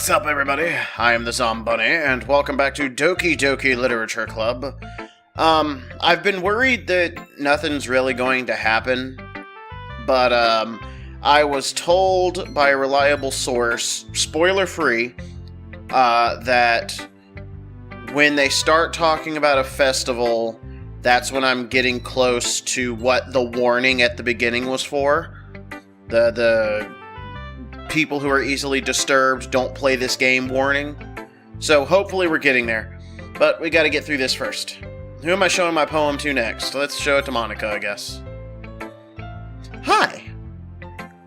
What's up, everybody? I am TheZombunneh, and welcome back to Doki Doki Literature Club. I've been worried that nothing's really going to happen, but, I was told by a reliable source, spoiler-free, that when they start talking about a festival, that's when I'm getting close to what the warning at the beginning was for. The people who are easily disturbed, don't play this game warning. So hopefully we're getting there. But we gotta get through this first. Who am I showing my poem to next? Let's show it to Monica, I guess. Hi!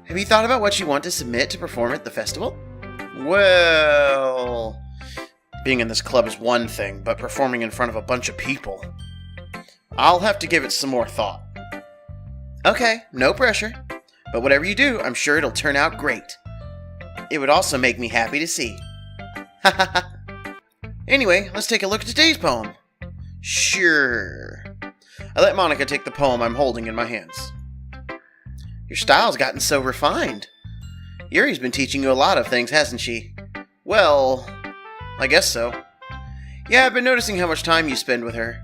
Have you thought about what you want to submit to perform at the festival? Well, being in this club is one thing, but performing in front of a bunch of people, I'll have to give it some more thought. Okay, no pressure. But whatever you do, I'm sure it'll turn out great. It would also make me happy to see. Anyway, let's take a look at today's poem. Sure. I let Monica take the poem I'm holding in my hands. Your style's gotten so refined. Yuri's been teaching you a lot of things, hasn't she? Well, I guess so. Yeah, I've been noticing how much time you spend with her.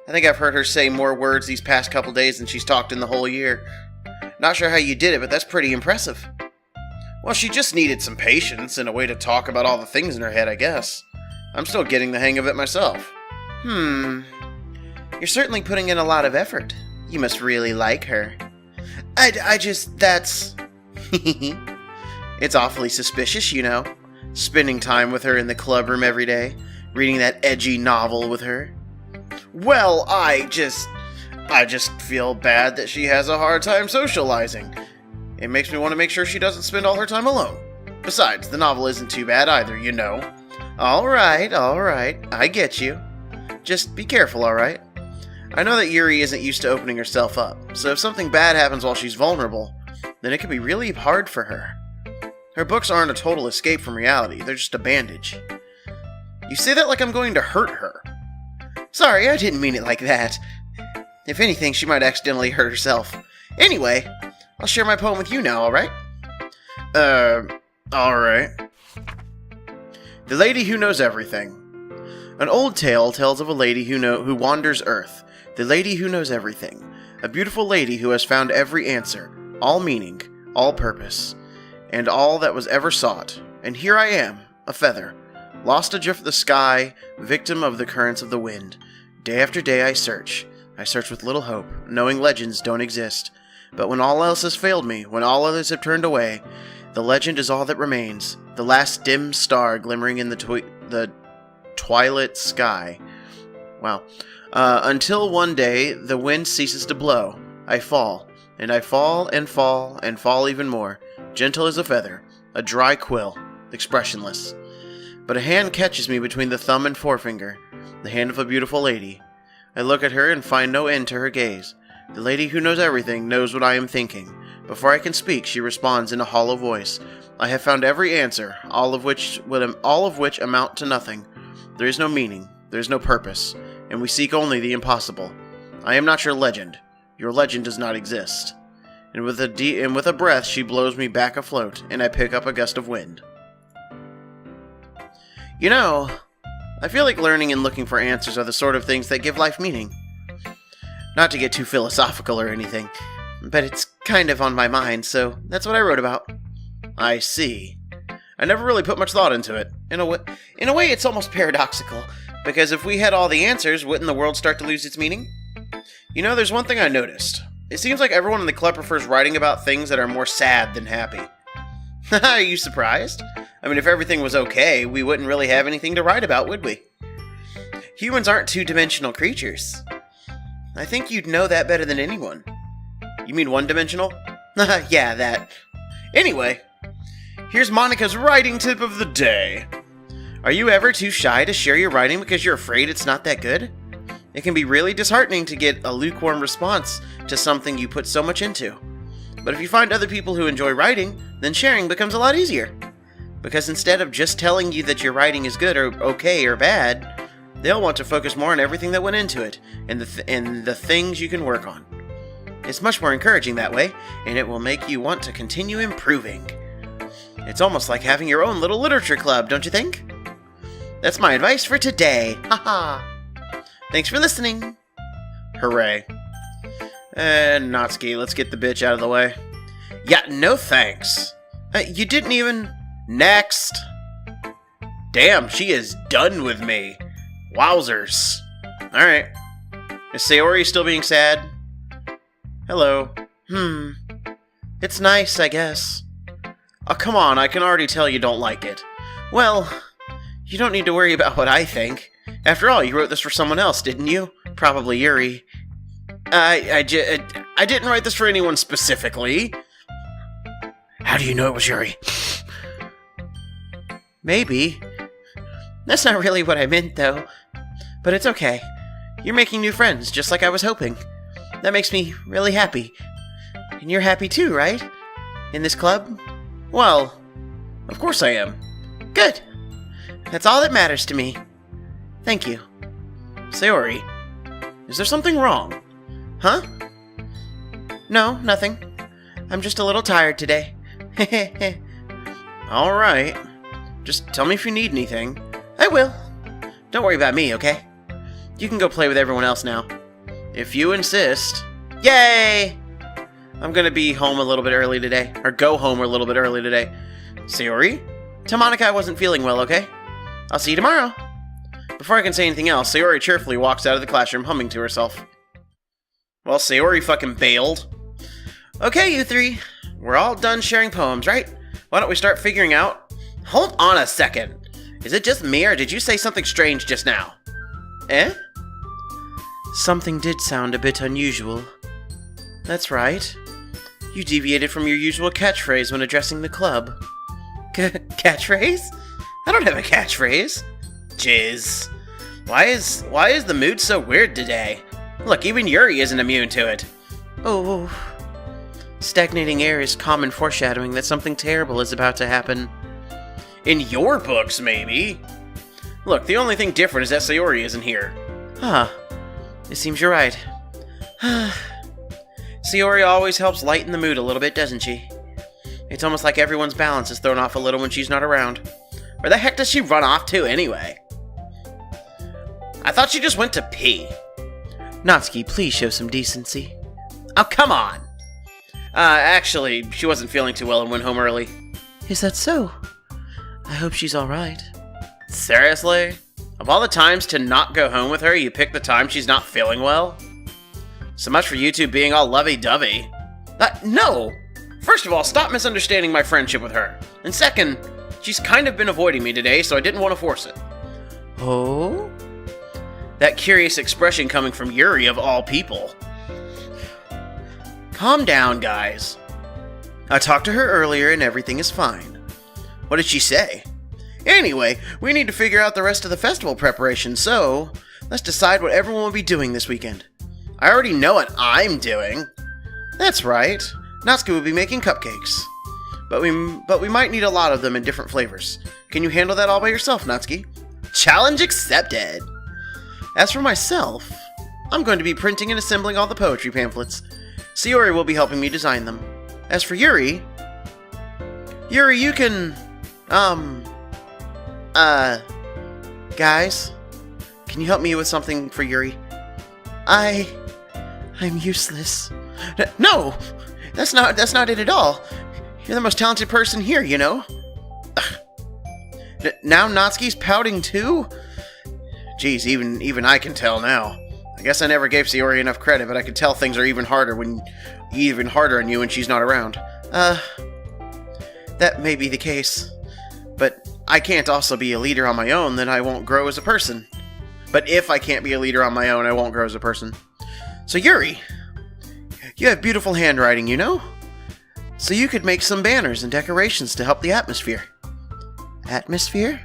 I think I've heard her say more words these past couple days than she's talked in the whole year. Not sure how you did it, but that's pretty impressive. Well, she just needed some patience and a way to talk about all the things in her head, I guess. I'm still getting the hang of it myself. You're certainly putting in a lot of effort. You must really like her. That's... It's awfully suspicious, you know. Spending time with her in the club room every day, reading that edgy novel with her. Well, I just feel bad that she has a hard time socializing. It makes me want to make sure she doesn't spend all her time alone. Besides, the novel isn't too bad either, you know. Alright, I get you. Just be careful, alright? I know that Yuri isn't used to opening herself up, so if something bad happens while she's vulnerable, then it can be really hard for her. Her books aren't a total escape from reality, they're just a bandage. You say that like I'm going to hurt her. Sorry, I didn't mean it like that. If anything, she might accidentally hurt herself. Anyway, I'll share my poem with you now, alright? Alright. The Lady Who Knows Everything. An old tale tells of a lady who wanders Earth. The lady who knows everything. A beautiful lady who has found every answer, all meaning, all purpose, and all that was ever sought. And here I am, a feather, lost adrift the sky, victim of the currents of the wind. Day after day I search with little hope, knowing legends don't exist. But when all else has failed me, when all others have turned away, the legend is all that remains, the last dim star glimmering in the twilight sky. Wow. Until one day, the wind ceases to blow. I fall, and I fall, and fall, and fall even more, gentle as a feather, a dry quill, expressionless. But a hand catches me between the thumb and forefinger, the hand of a beautiful lady. I look at her and find no end to her gaze. The lady who knows everything knows what I am thinking. Before I can speak, she responds in a hollow voice. I have found every answer, all of which amount to nothing. There is no meaning, there is no purpose, and we seek only the impossible. I am not your legend. Your legend does not exist. And with a breath, she blows me back afloat, and I pick up a gust of wind. You know, I feel like learning and looking for answers are the sort of things that give life meaning. Not to get too philosophical or anything, but it's kind of on my mind, so that's what I wrote about. I see. I never really put much thought into it. In a way, it's almost paradoxical, because if we had all the answers, wouldn't the world start to lose its meaning? You know, there's one thing I noticed. It seems like everyone in the club prefers writing about things that are more sad than happy. Are you surprised? I mean, if everything was okay, we wouldn't really have anything to write about, would we? Humans aren't two-dimensional creatures. I think you'd know that better than anyone. You mean one-dimensional? Yeah, that. Anyway, here's Monica's writing tip of the day. Are you ever too shy to share your writing because you're afraid it's not that good? It can be really disheartening to get a lukewarm response to something you put so much into. But if you find other people who enjoy writing, then sharing becomes a lot easier. Because instead of just telling you that your writing is good or okay or bad, they'll want to focus more on everything that went into it and the things you can work on. It's much more encouraging that way, and it will make you want to continue improving. It's almost like having your own little literature club, don't you think? That's my advice for today. Haha. Thanks for listening. Hooray. And Natsuki, let's get the bitch out of the way. Yeah, no thanks. You didn't even... Next. Damn, she is done with me. Wowzers. Alright. Is Sayori still being sad? Hello. It's nice, I guess. Oh, come on, I can already tell you don't like it. Well, you don't need to worry about what I think. After all, you wrote this for someone else, didn't you? Probably Yuri. I didn't write this for anyone specifically. How do you know it was Yuri? Maybe. That's not really what I meant, though. But it's okay. You're making new friends, just like I was hoping. That makes me really happy. And you're happy too, right? In this club? Well, of course I am. Good. That's all that matters to me. Thank you. Sayori, is there something wrong? Huh? No, nothing. I'm just a little tired today. Alright. Just tell me if you need anything. I will. Don't worry about me, okay? You can go play with everyone else now. If you insist. Yay! I'm gonna be home a little bit early today. Or go home a little bit early today. Sayori? Tell Monica I wasn't feeling well, okay? I'll see you tomorrow. Before I can say anything else, Sayori cheerfully walks out of the classroom humming to herself. Well, Sayori fucking bailed. Okay, you three. We're all done sharing poems, right? Why don't we start figuring out... Hold on a second. Is it just me, or did you say something strange just now? Eh? Something did sound a bit unusual. That's right. You deviated from your usual catchphrase when addressing the club. Catchphrase? I don't have a catchphrase. Jizz. Why is the mood so weird today? Look, even Yuri isn't immune to it. Oh. Stagnating air is common foreshadowing that something terrible is about to happen. In your books, maybe. Look, the only thing different is that Sayori isn't here. Huh. It seems you're right. Sayori always helps lighten the mood a little bit, doesn't she? It's almost like everyone's balance is thrown off a little when she's not around. Where the heck does she run off to, anyway? I thought she just went to pee. Natsuki, please show some decency. Oh, come on! Actually, she wasn't feeling too well and went home early. Is that so? I hope she's alright. Seriously? Of all the times to not go home with her, you pick the time she's not feeling well? So much for you two being all lovey-dovey. No! First of all, stop misunderstanding my friendship with her. And second, she's kind of been avoiding me today, so I didn't want to force it. Oh? That curious expression coming from Yuri, of all people. Calm down, guys. I talked to her earlier and everything is fine. What did she say? Anyway, we need to figure out the rest of the festival preparation, so let's decide what everyone will be doing this weekend. I already know what I'm doing. That's right. Natsuki will be making cupcakes. But we might need a lot of them in different flavors. Can you handle that all by yourself, Natsuki? Challenge accepted! As for myself, I'm going to be printing and assembling all the poetry pamphlets. Sayori will be helping me design them. As for Yuri, you can, guys, can you help me with something for Yuri? I'm useless. No! That's not it at all. You're the most talented person here, you know? Now Natsuki's pouting too? Jeez, even I can tell now. I guess I never gave Sayori enough credit, but I can tell things are even harder on you when she's not around. That may be the case. But I can't also be a leader on my own, then I won't grow as a person. But if I can't be a leader on my own, I won't grow as a person. So Yuri, you have beautiful handwriting, you know? So you could make some banners and decorations to help the atmosphere. Atmosphere?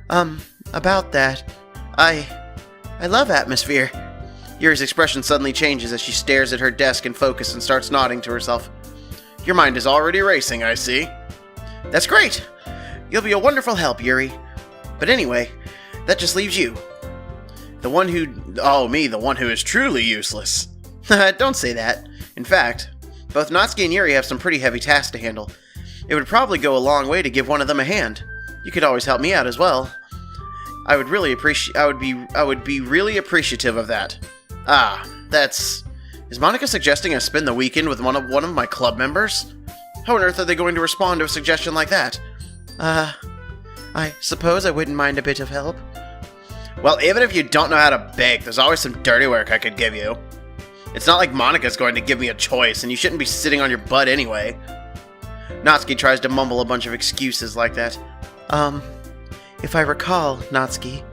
About that, I love atmosphere. Yuri's expression suddenly changes as she stares at her desk in focus and starts nodding to herself. Your mind is already racing, I see. That's great. You'll be a wonderful help, Yuri. But anyway, that just leaves you. The one who is truly useless. Don't say that. In fact, both Natsuki and Yuri have some pretty heavy tasks to handle. It would probably go a long way to give one of them a hand. You could always help me out as well. I would be really appreciative of that. That's... Is Monica suggesting I spend the weekend with one of my club members? How on earth are they going to respond to a suggestion like that? I suppose I wouldn't mind a bit of help. Well, even if you don't know how to bake, there's always some dirty work I could give you. It's not like Monica's going to give me a choice, and you shouldn't be sitting on your butt anyway. Natsuki tries to mumble a bunch of excuses like that. If I recall, Natsuki,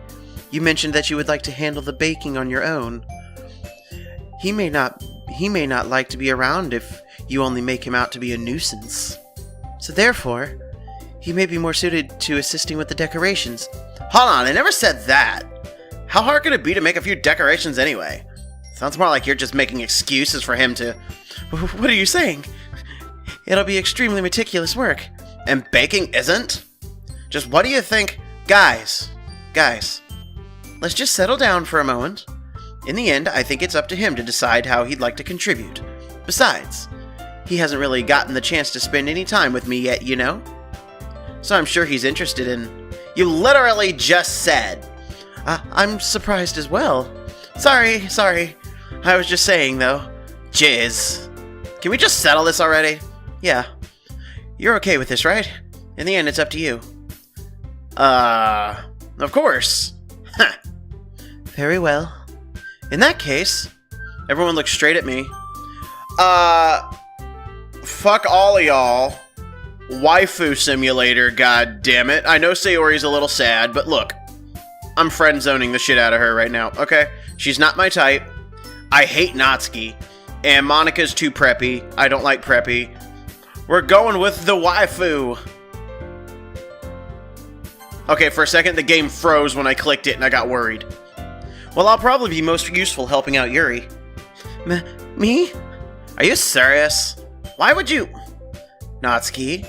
you mentioned that you would like to handle the baking on your own. He may not like to be around if you only make him out to be a nuisance. So therefore, he may be more suited to assisting with the decorations. Hold on, I never said that. How hard could it be to make a few decorations anyway? Sounds more like you're just making excuses for him to... What are you saying? It'll be extremely meticulous work. And baking isn't? Just what do you think? Guys, let's just settle down for a moment. In the end, I think it's up to him to decide how he'd like to contribute. Besides, he hasn't really gotten the chance to spend any time with me yet, you know? So I'm sure he's interested in... You literally just said... I'm surprised as well. Sorry. I was just saying, though. Jizz. Can we just settle this already? Yeah. You're okay with this, right? In the end, it's up to you. Of course. Huh. Very well. In that case, everyone looks straight at me. Fuck all of y'all. Waifu simulator, god damn it. I know Sayori's a little sad, but look. I'm friend-zoning the shit out of her right now, okay? She's not my type. I hate Natsuki. And Monica's too preppy. I don't like preppy. We're going with the waifu. Okay, for a second, the game froze when I clicked it and I got worried. Well, I'll probably be most useful helping out Yuri. Me? Are you serious? Why would you... Natsuki,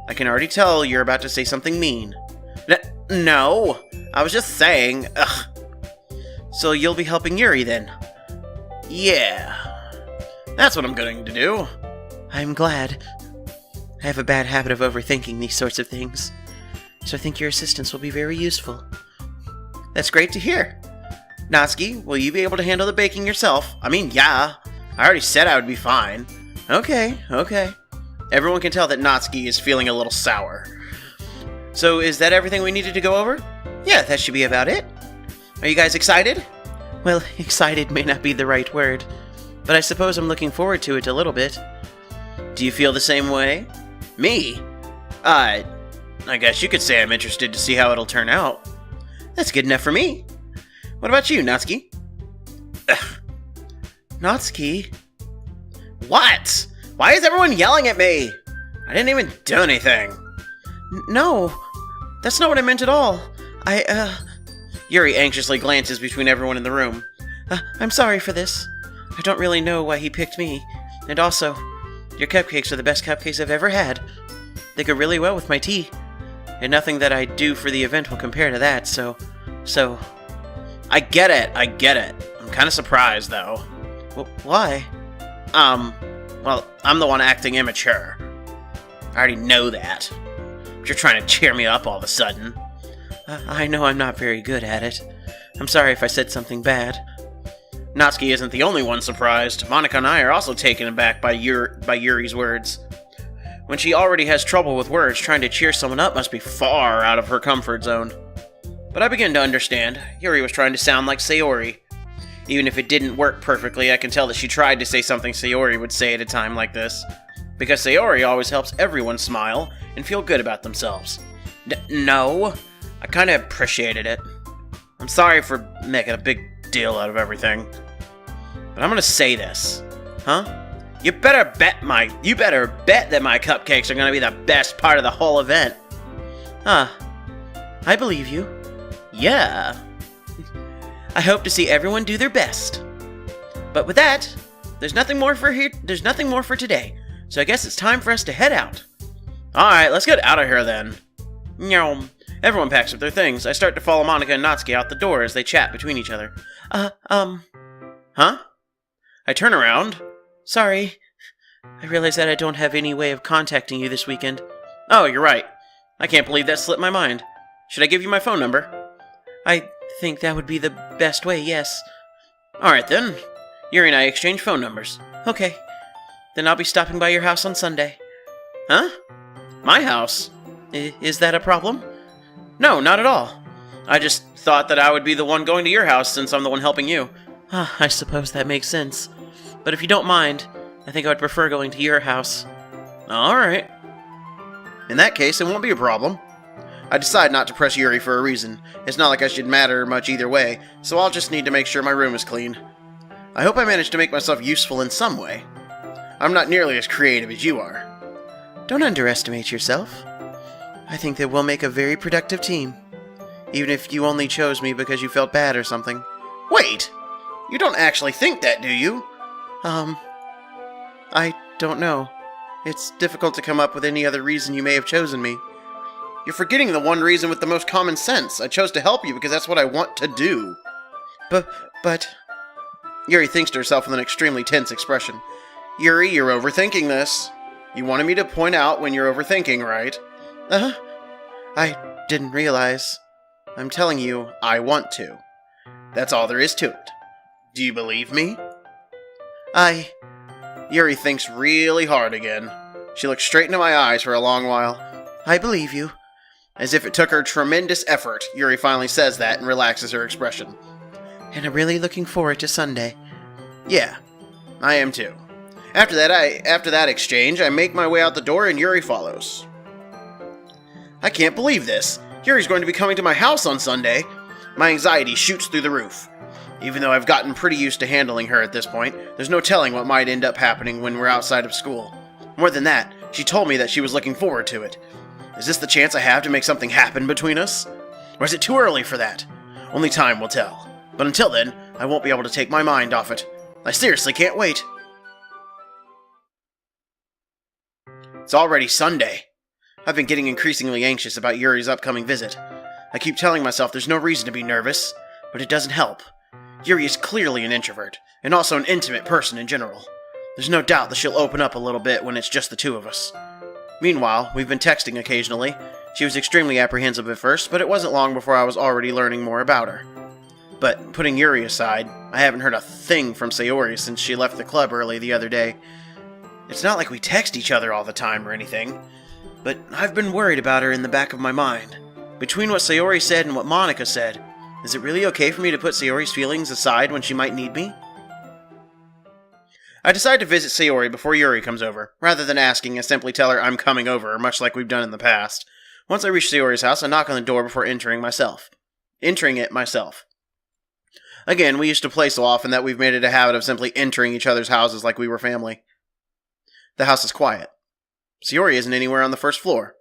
I can already tell you're about to say something mean. No, I was just saying... Ugh. So you'll be helping Yuri then? Yeah. That's what I'm going to do. I'm glad. I have a bad habit of overthinking these sorts of things. So I think your assistance will be very useful. That's great to hear. Natsuki, will you be able to handle the baking yourself? I mean, yeah. I already said I would be fine. Okay. Everyone can tell that Natsuki is feeling a little sour. So is that everything we needed to go over? Yeah, that should be about it. Are you guys excited? Well, excited may not be the right word, but I suppose I'm looking forward to it a little bit. Do you feel the same way? Me? I guess you could say I'm interested to see how it'll turn out. That's good enough for me. What about you, Natsuki? Ugh. Natsuki? What? Why is everyone yelling at me? I didn't even do anything. No, that's not what I meant at all. Yuri anxiously glances between everyone in the room. I'm sorry for this. I don't really know why he picked me. And also, your cupcakes are the best cupcakes I've ever had. They go really well with my tea. And nothing that I do for the event will compare to that, so... I get it. I'm kind of surprised, though. Why? Well, I'm the one acting immature. I already know that. But you're trying to cheer me up all of a sudden. I know I'm not very good at it. I'm sorry if I said something bad. Natsuki isn't the only one surprised. Monica and I are also taken aback by Yuri's words. When she already has trouble with words, trying to cheer someone up must be far out of her comfort zone. But I begin to understand. Yuri was trying to sound like Sayori. Even if it didn't work perfectly, I can tell that she tried to say something Sayori would say at a time like this. Because Sayori always helps everyone smile and feel good about themselves. No, I kind of appreciated it. I'm sorry for making a big deal out of everything. But I'm gonna say this. Huh? You better bet that my cupcakes are gonna be the best part of the whole event. I believe you. Yeah. I hope to see everyone do their best. But with that, there's nothing more for today. So I guess it's time for us to head out. Alright, let's get out of here then. Nyom. Everyone packs up their things. I start to follow Monica and Natsuki out the door as they chat between each other. Huh? I turn around. Sorry. I realize that I don't have any way of contacting you this weekend. Oh, you're right. I can't believe that slipped my mind. Should I give you my phone number? I think that would be the best way, yes. Alright then. Yuri and I exchange phone numbers. Okay. Then I'll be stopping by your house on Sunday. Huh? My house? Is that a problem? No, not at all. I just thought that I would be the one going to your house since I'm the one helping you. I suppose that makes sense. But if you don't mind, I think I would prefer going to your house. Alright. In that case, it won't be a problem. I decide not to press Yuri for a reason. It's not like I should matter much either way, so I'll just need to make sure my room is clean. I hope I manage to make myself useful in some way. I'm not nearly as creative as you are. Don't underestimate yourself. I think that we'll make a very productive team. Even if you only chose me because you felt bad or something. Wait! You don't actually think that, do you? I don't know. It's difficult to come up with any other reason you may have chosen me. You're forgetting the one reason with the most common sense. I chose to help you because that's what I want to do. But... Yuri thinks to herself with an extremely tense expression. Yuri, you're overthinking this. You wanted me to point out when you're overthinking, right? I didn't realize. I'm telling you, I want to. That's all there is to it. Do you believe me? Yuri thinks really hard again. She looks straight into my eyes for a long while. I believe you. As if it took her tremendous effort, Yuri finally says that and relaxes her expression. And I'm really looking forward to Sunday. Yeah, I am too. After that exchange, I make my way out the door and Yuri follows. I can't believe this. Yuri's going to be coming to my house on Sunday. My anxiety shoots through the roof. Even though I've gotten pretty used to handling her at this point, there's no telling what might end up happening when we're outside of school. More than that, she told me that she was looking forward to it. Is this the chance I have to make something happen between us? Or is it too early for that? Only time will tell. But until then, I won't be able to take my mind off it. I seriously can't wait. It's already Sunday. I've been getting increasingly anxious about Yuri's upcoming visit. I keep telling myself there's no reason to be nervous, but it doesn't help. Yuri is clearly an introvert, and also an intimate person in general. There's no doubt that she'll open up a little bit when it's just the two of us. Meanwhile, we've been texting occasionally. She was extremely apprehensive at first, but it wasn't long before I was already learning more about her. But putting Yuri aside, I haven't heard a thing from Sayori since she left the club early the other day. It's not like we text each other all the time or anything, but I've been worried about her in the back of my mind. Between what Sayori said and what Monica said, is it really okay for me to put Sayori's feelings aside when she might need me? I decide to visit Sayori before Yuri comes over. Rather than asking, I simply tell her I'm coming over, much like we've done in the past. Once I reach Sayori's house, I knock on the door before entering it myself. Again, we used to play so often that we've made it a habit of simply entering each other's houses like we were family. The house is quiet. Sayori isn't anywhere on the first floor,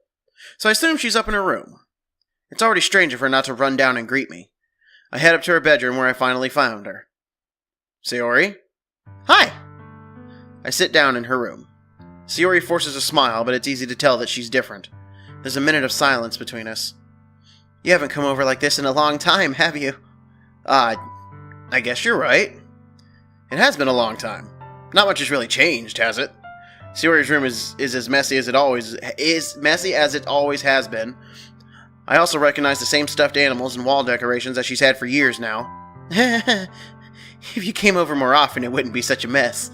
so I assume she's up in her room. It's already strange of her not to run down and greet me. I head up to her bedroom where I finally found her. Sayori? Hi! I sit down in her room. Sayori forces a smile, but it's easy to tell that she's different. There's a minute of silence between us. You haven't come over like this in a long time, have you? I guess you're right. It has been a long time. Not much has really changed, has it? Sayori's room is as messy as it always has been. I also recognize the same stuffed animals and wall decorations that she's had for years now. If you came over more often, it wouldn't be such a mess.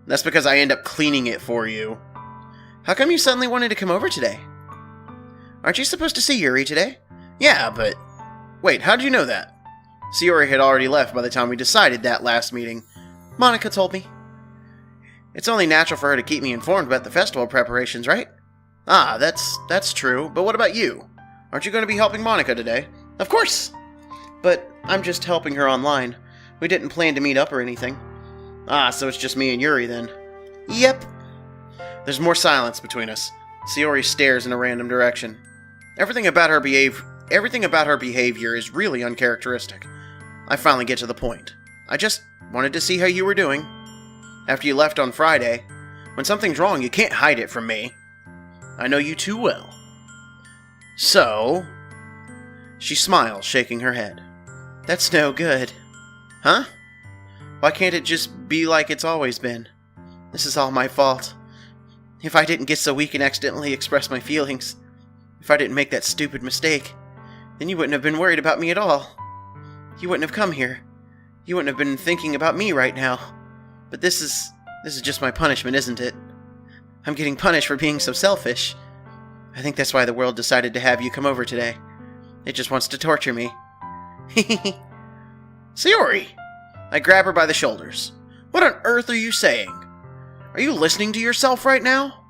That's because I end up cleaning it for you. How come you suddenly wanted to come over today? Aren't you supposed to see Yuri today? Yeah, but... Wait, how did you know that? Sayori had already left by the time we decided that last meeting. Monica told me. It's only natural for her to keep me informed about the festival preparations, right? That's true, but what about you? Aren't you going to be helping Monica today? Of course! But I'm just helping her online. We didn't plan to meet up or anything. So it's just me and Yuri then. Yep. There's more silence between us. Sayori stares in a random direction. Everything about her behavior is really uncharacteristic. I finally get to the point. I just wanted to see how you were doing. After you left on Friday, when something's wrong, you can't hide it from me. I know you too well. So... She smiles, shaking her head. That's no good. Huh? Why can't it just be like it's always been? This is all my fault. If I didn't get so weak and accidentally express my feelings, if I didn't make that stupid mistake, then you wouldn't have been worried about me at all. You wouldn't have come here. You wouldn't have been thinking about me right now. But this is just my punishment, isn't it? I'm getting punished for being so selfish. I think that's why the world decided to have you come over today. It just wants to torture me. Sayori! I grab her by the shoulders. What on earth are you saying? Are you listening to yourself right now?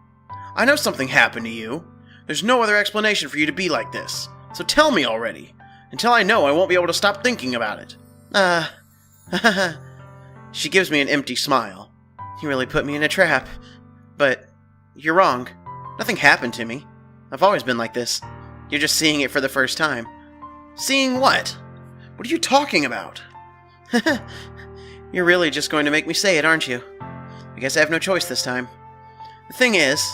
I know something happened to you. There's no other explanation for you to be like this. So tell me already. Until I know, I won't be able to stop thinking about it. She gives me an empty smile. You really put me in a trap. But you're wrong. Nothing happened to me. I've always been like this. You're just seeing it for the first time. Seeing what? What are you talking about? You're really just going to make me say it, aren't you? I guess I have no choice this time. The thing is,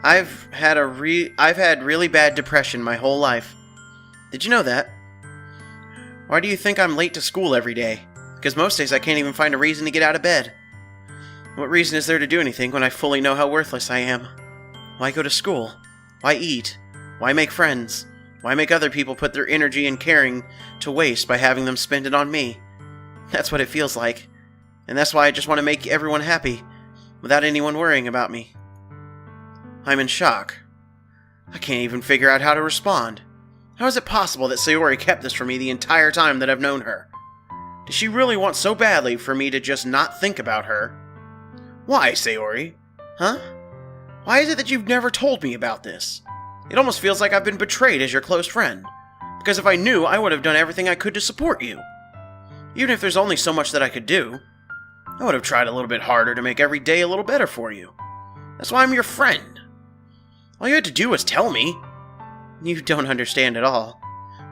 I've had really bad depression my whole life. Did you know that? Why do you think I'm late to school every day? Because most days I can't even find a reason to get out of bed. What reason is there to do anything when I fully know how worthless I am? Why go to school? Why eat? Why make friends? Why make other people put their energy and caring to waste by having them spend it on me? That's what it feels like. And that's why I just want to make everyone happy, without anyone worrying about me. I'm in shock. I can't even figure out how to respond. How is it possible that Sayori kept this from me the entire time that I've known her? Does she really want so badly for me to just not think about her? Why, Sayori? Huh? Why is it that you've never told me about this? It almost feels like I've been betrayed as your close friend. Because if I knew, I would have done everything I could to support you. Even if there's only so much that I could do, I would have tried a little bit harder to make every day a little better for you. That's why I'm your friend. All you had to do was tell me. You don't understand at all.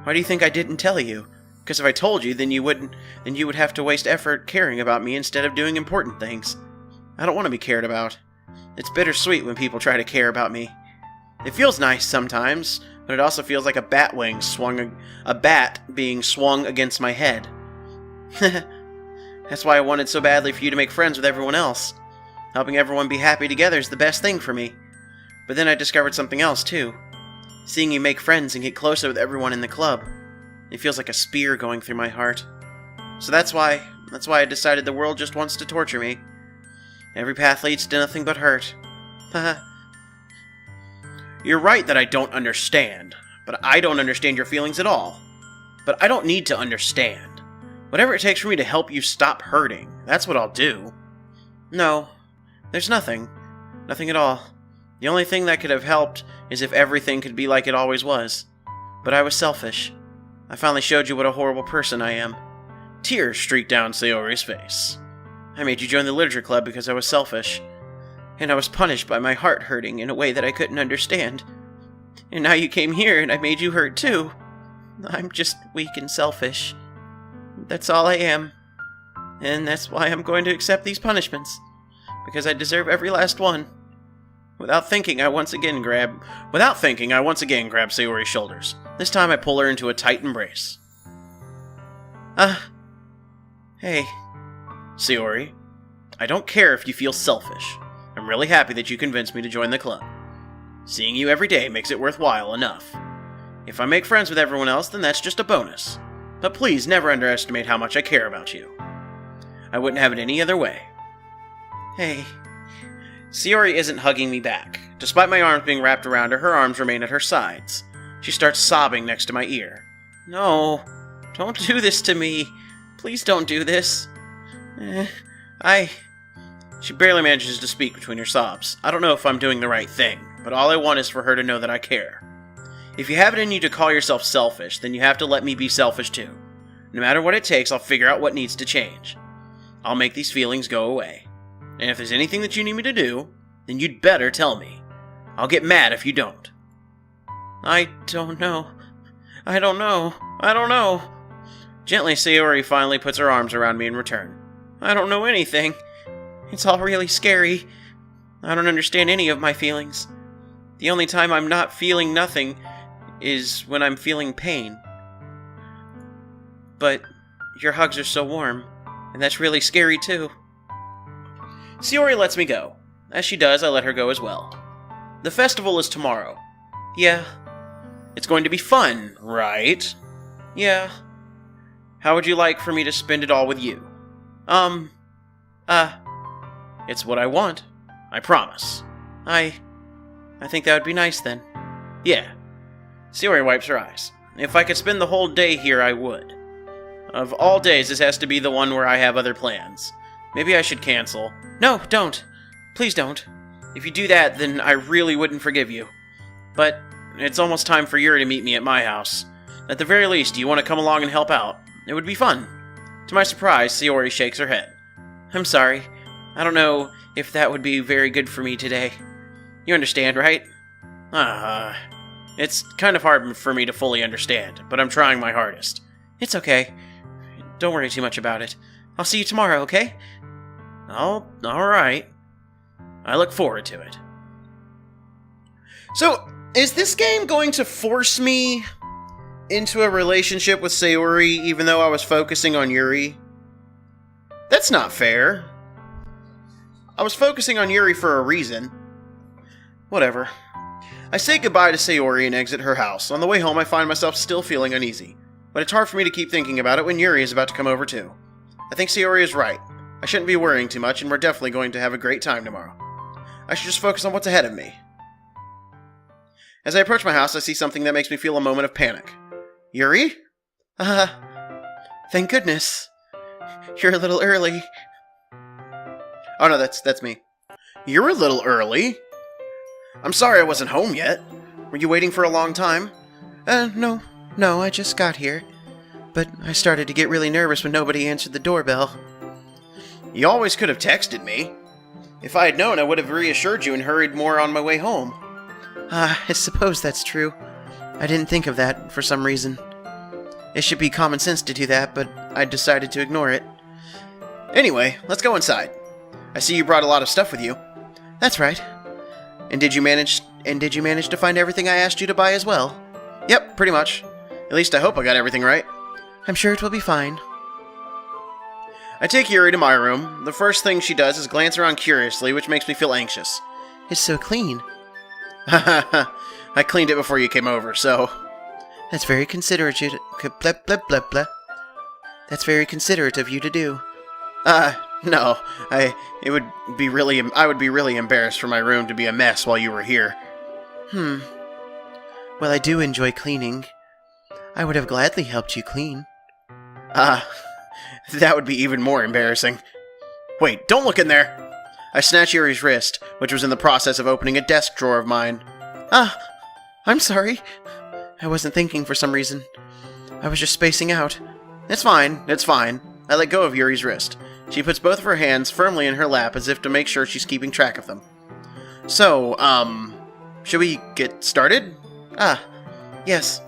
Why do you think I didn't tell you? Because if I told you, then you would have to waste effort caring about me instead of doing important things. I don't want to be cared about. It's bittersweet when people try to care about me. It feels nice sometimes, but it also feels like a bat being swung against my head. That's why I wanted so badly for you to make friends with everyone else. Helping everyone be happy together is the best thing for me. But then I discovered something else, too. Seeing you make friends and get closer with everyone in the club. It feels like a spear going through my heart. So that's why I decided the world just wants to torture me. Every path leads to nothing but hurt. You're right that I don't understand, but I don't understand your feelings at all. But I don't need to understand. Whatever it takes for me to help you stop hurting, that's what I'll do. No, there's nothing. Nothing at all. The only thing that could have helped is if everything could be like it always was. But I was selfish. I finally showed you what a horrible person I am. Tears streaked down Sayori's face. I made you join the literature club because I was selfish. And I was punished by my heart hurting in a way that I couldn't understand. And now you came here and I made you hurt too. I'm just weak and selfish. That's all I am. And that's why I'm going to accept these punishments. Because I deserve every last one. Without thinking, I once again grab Sayori's shoulders. This time I pull her into a tight embrace. Hey. Sayori, I don't care if you feel selfish. I'm really happy that you convinced me to join the club. Seeing you every day makes it worthwhile enough. If I make friends with everyone else, then that's just a bonus. But please never underestimate how much I care about you. I wouldn't have it any other way. Hey. Sayori isn't hugging me back. Despite my arms being wrapped around her, her arms remain at her sides. She starts sobbing next to my ear. No, don't do this to me. Please don't do this. She barely manages to speak between her sobs. I don't know if I'm doing the right thing, but all I want is for her to know that I care. If you have it in you to call yourself selfish, then you have to let me be selfish too. No matter what it takes, I'll figure out what needs to change. I'll make these feelings go away. And if there's anything that you need me to do, then you'd better tell me. I'll get mad if you don't. I don't know. Gently, Sayori finally puts her arms around me in return. I don't know anything. It's all really scary. I don't understand any of my feelings. The only time I'm not feeling nothing is when I'm feeling pain. But your hugs are so warm, and that's really scary too. Sayori lets me go. As she does, I let her go as well. The festival is tomorrow. Yeah. It's going to be fun, right? Yeah. How would you like for me to spend it all with you? It's what I want. I promise. I think that would be nice then. Yeah. Sayori wipes her eyes. If I could spend the whole day here, I would. Of all days, this has to be the one where I have other plans. Maybe I should cancel. No, don't. Please don't. If you do that, then I really wouldn't forgive you. But it's almost time for Yuri to meet me at my house. At the very least, do you want to come along and help out? It would be fun. To my surprise, Sayori shakes her head. I'm sorry. I don't know if that would be very good for me today. You understand, right? It's kind of hard for me to fully understand, but I'm trying my hardest. It's okay. Don't worry too much about it. I'll see you tomorrow, okay? Alright. I look forward to it. So, is this game going to force me into a relationship with Sayori even though I was focusing on Yuri? That's not fair. I was focusing on Yuri for a reason. Whatever. I say goodbye to Sayori and exit her house. On the way home, I find myself still feeling uneasy. But it's hard for me to keep thinking about it when Yuri is about to come over too. I think Sayori is right. I shouldn't be worrying too much, and we're definitely going to have a great time tomorrow. I should just focus on what's ahead of me. As I approach my house, I see something that makes me feel a moment of panic. Yuri? Thank goodness. You're a little early. Oh no, that's me. You're a little early? I'm sorry I wasn't home yet. Were you waiting for a long time? No, I just got here. But I started to get really nervous when nobody answered the doorbell. You always could have texted me. If I had known, I would have reassured you and hurried more on my way home. I suppose that's true. I didn't think of that for some reason. It should be common sense to do that, but I decided to ignore it. Anyway, let's go inside. I see you brought a lot of stuff with you. That's right. And did you manage to find everything I asked you to buy as well? Yep, pretty much. At least I hope I got everything right. I'm sure it will be fine. I take Yuri to my room. The first thing she does is glance around curiously, which makes me feel anxious. It's so clean. I cleaned it before you came over, so... That's very considerate of you to... That's very considerate of you to do. No. I would be really embarrassed for my room to be a mess while you were here. Well, I do enjoy cleaning. I would have gladly helped you clean. That would be even more embarrassing. Wait, don't look in there! I snatch Yuri's wrist, which was in the process of opening a desk drawer of mine. I'm sorry. I wasn't thinking for some reason. I was just spacing out. It's fine. I let go of Yuri's wrist. She puts both of her hands firmly in her lap as if to make sure she's keeping track of them. So, should we get started? Yes.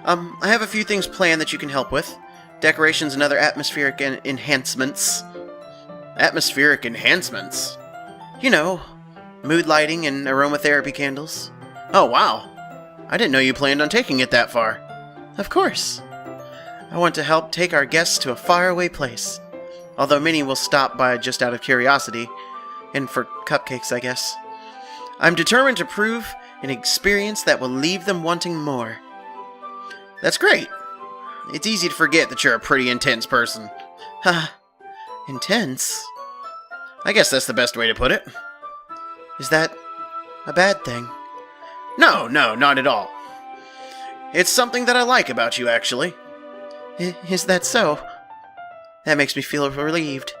I have a few things planned that you can help with. Decorations and other atmospheric enhancements. Atmospheric enhancements? You know, mood lighting and aromatherapy candles. Oh, wow. I didn't know you planned on taking it that far. Of course. I want to help take our guests to a faraway place. Although many will stop by just out of curiosity. And for cupcakes, I guess. I'm determined to prove an experience that will leave them wanting more. That's great. It's easy to forget that you're a pretty intense person. Intense? I guess that's the best way to put it. Is that a bad thing? No, not at all. It's something that I like about you, actually. Is that so? That makes me feel relieved.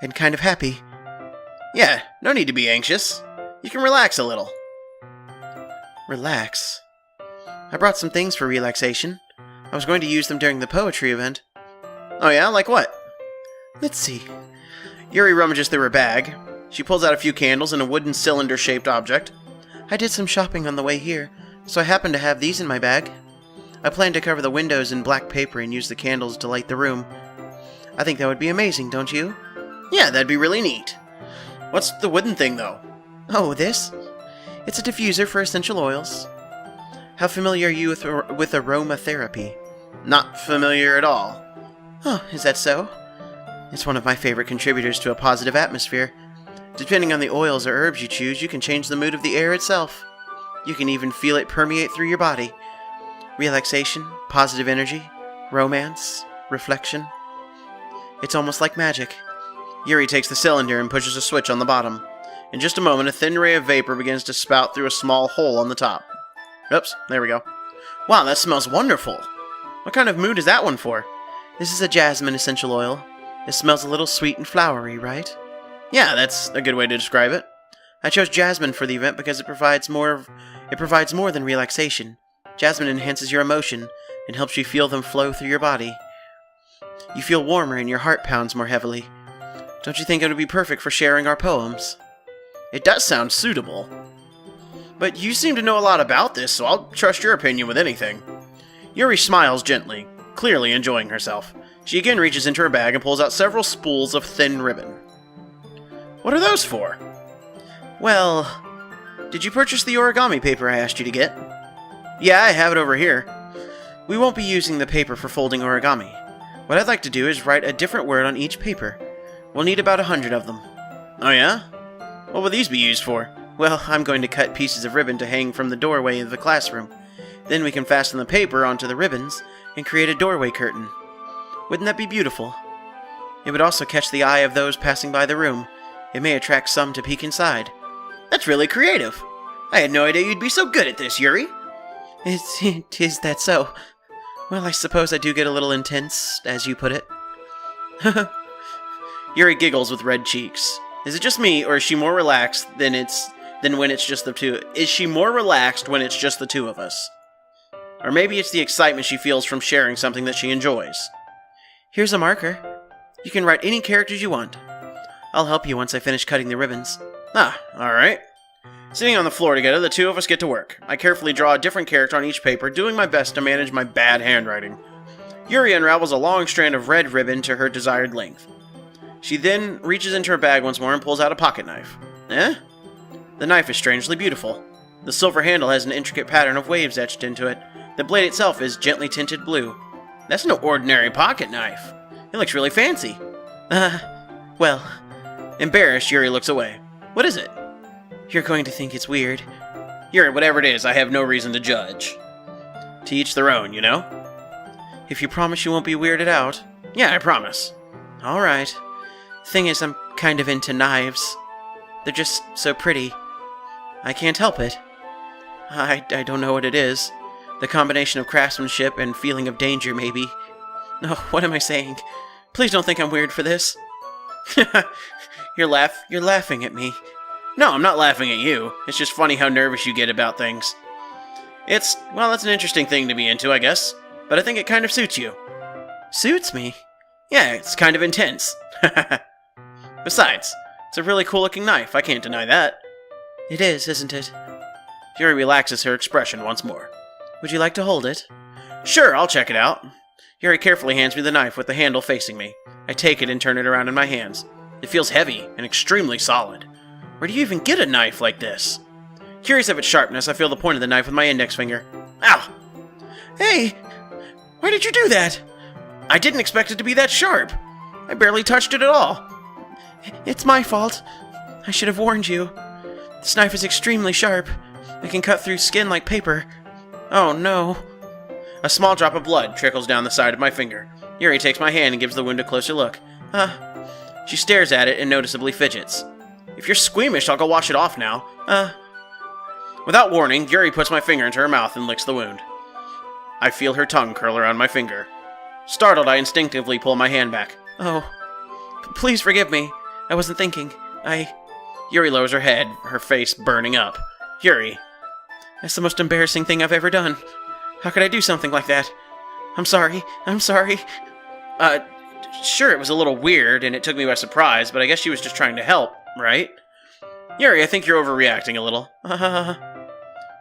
And kind of happy. Yeah, no need to be anxious. You can relax a little. Relax? I brought some things for relaxation. I was going to use them during the poetry event. Oh yeah? Like what? Let's see. Yuri rummages through her bag. She pulls out a few candles and a wooden cylinder-shaped object. I did some shopping on the way here, so I happen to have these in my bag. I plan to cover the windows in black paper and use the candles to light the room. I think that would be amazing, don't you? Yeah, that'd be really neat. What's the wooden thing, though? Oh, this? It's a diffuser for essential oils. How familiar are you with aromatherapy? Not familiar at all. Oh, is that so? It's one of my favorite contributors to a positive atmosphere. Depending on the oils or herbs you choose, you can change the mood of the air itself. You can even feel it permeate through your body. Relaxation, positive energy, romance, reflection. It's almost like magic. Yuri takes the cylinder and pushes a switch on the bottom. In just a moment, a thin ray of vapor begins to spout through a small hole on the top. Oops, there we go. Wow, that smells wonderful. What kind of mood is that one for? This is a jasmine essential oil. It smells a little sweet and flowery, right? Yeah, that's a good way to describe it. I chose jasmine for the event because it provides more than relaxation. Jasmine enhances your emotion and helps you feel them flow through your body. You feel warmer and your heart pounds more heavily. Don't you think it would be perfect for sharing our poems? It does sound suitable. But you seem to know a lot about this, so I'll trust your opinion with anything. Yuri smiles gently, clearly enjoying herself. She again reaches into her bag and pulls out several spools of thin ribbon. What are those for? Well, did you purchase the origami paper I asked you to get? Yeah, I have it over here. We won't be using the paper for folding origami. What I'd like to do is write a different word on each paper. We'll need about 100 of them. Oh yeah? What will these be used for? Well, I'm going to cut pieces of ribbon to hang from the doorway of the classroom. Then we can fasten the paper onto the ribbons and create a doorway curtain. Wouldn't that be beautiful? It would also catch the eye of those passing by the room. It may attract some to peek inside. That's really creative. I had no idea you'd be so good at this, Yuri. Is that so? Well, I suppose I do get a little intense, as you put it. Yuri giggles with red cheeks. Is it just me, or is she more relaxed than when it's just the two? Is she more relaxed when it's just the two of us? Or maybe it's the excitement she feels from sharing something that she enjoys. Here's a marker. You can write any characters you want. I'll help you once I finish cutting the ribbons. Ah, alright. Sitting on the floor together, the two of us get to work. I carefully draw a different character on each paper, doing my best to manage my bad handwriting. Yuri unravels a long strand of red ribbon to her desired length. She then reaches into her bag once more and pulls out a pocket knife. Eh? The knife is strangely beautiful. The silver handle has an intricate pattern of waves etched into it. The blade itself is gently tinted blue. That's no ordinary pocket knife. It looks really fancy. Well, embarrassed, Yuri looks away. What is it? You're going to think it's weird. Yuri, whatever it is, I have no reason to judge. To each their own, you know? If you promise you won't be weirded out. Yeah, I promise. Alright. Thing is, I'm kind of into knives. They're just so pretty. I can't help it. I don't know what it is. The combination of craftsmanship and feeling of danger, maybe. Oh, what am I saying? Please don't think I'm weird for this. You're laughing at me. No, I'm not laughing at you. It's just funny how nervous you get about things. That's an interesting thing to be into, I guess. But I think it kind of suits you. Suits me? Yeah, it's kind of intense. Besides, it's a really cool-looking knife. I can't deny that. It is, isn't it? Yuri relaxes her expression once more. Would you like to hold it? Sure, I'll check it out. Yuri carefully hands me the knife with the handle facing me. I take it and turn it around in my hands. It feels heavy and extremely solid. Where do you even get a knife like this? Curious of its sharpness, I feel the point of the knife with my index finger. Ow! Hey! Why did you do that? I didn't expect it to be that sharp. I barely touched it at all. It's my fault. I should have warned you. This knife is extremely sharp. It can cut through skin like paper. Oh no. A small drop of blood trickles down the side of my finger. Yuri takes my hand and gives the wound a closer look. She stares at it and noticeably fidgets. If you're squeamish, I'll go wash it off now. Without warning, Yuri puts my finger into her mouth and licks the wound. I feel her tongue curl around my finger. Startled, I instinctively pull my hand back. Oh, please forgive me. I wasn't thinking. Yuri lowers her head, her face burning up. Yuri. That's the most embarrassing thing I've ever done. How could I do something like that? I'm sorry. Sure, it was a little weird, and it took me by surprise, but I guess she was just trying to help, right? Yuri, I think you're overreacting a little.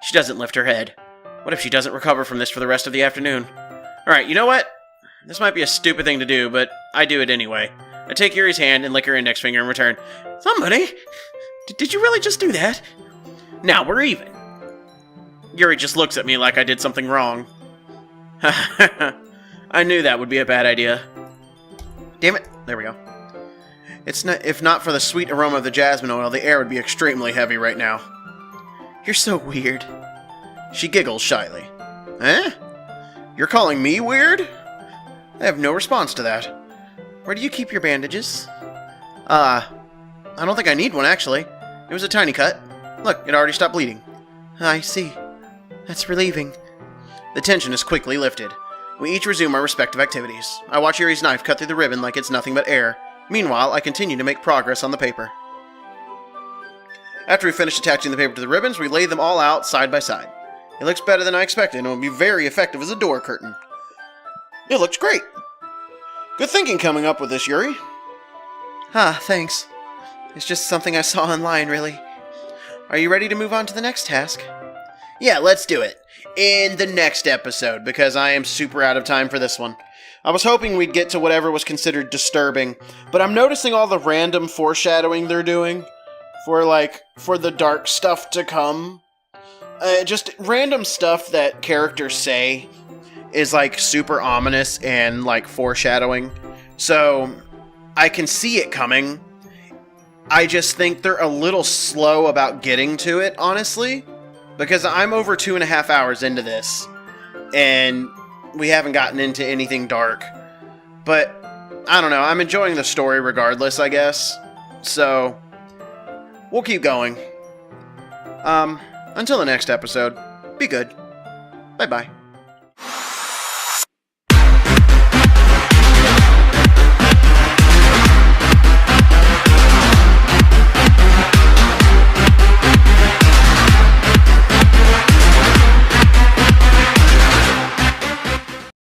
She doesn't lift her head. What if she doesn't recover from this for the rest of the afternoon? Alright, you know what? This might be a stupid thing to do, but I do it anyway. I take Yuri's hand and lick her index finger in return. Somebody? Did you really just do that? Now we're even. Yuri just looks at me like I did something wrong. I knew that would be a bad idea. Damn it. There we go. If not for the sweet aroma of the jasmine oil, the air would be extremely heavy right now. You're so weird. She giggles shyly. Eh? You're calling me weird? I have no response to that. Where do you keep your bandages? I don't think I need one, actually. It was a tiny cut. Look, it already stopped bleeding. I see. That's relieving. The tension is quickly lifted. We each resume our respective activities. I watch Yuri's knife cut through the ribbon like it's nothing but air. Meanwhile, I continue to make progress on the paper. After we finish attaching the paper to the ribbons, we lay them all out side by side. It looks better than I expected and will be very effective as a door curtain. It looks great. Good thinking coming up with this, Yuri. Thanks. It's just something I saw online, really. Are you ready to move on to the next task? Yeah, let's do it. In the next episode, because I am super out of time for this one. I was hoping we'd get to whatever was considered disturbing, but I'm noticing all the random foreshadowing they're doing for the dark stuff to come. Just random stuff that characters say is super ominous and foreshadowing. So I can see it coming. I just think they're a little slow about getting to it, honestly, because I'm over 2.5 hours into this and we haven't gotten into anything dark. But I don't know, I'm enjoying the story regardless, I guess. So we'll keep going. Until the next episode, be good. Bye-bye.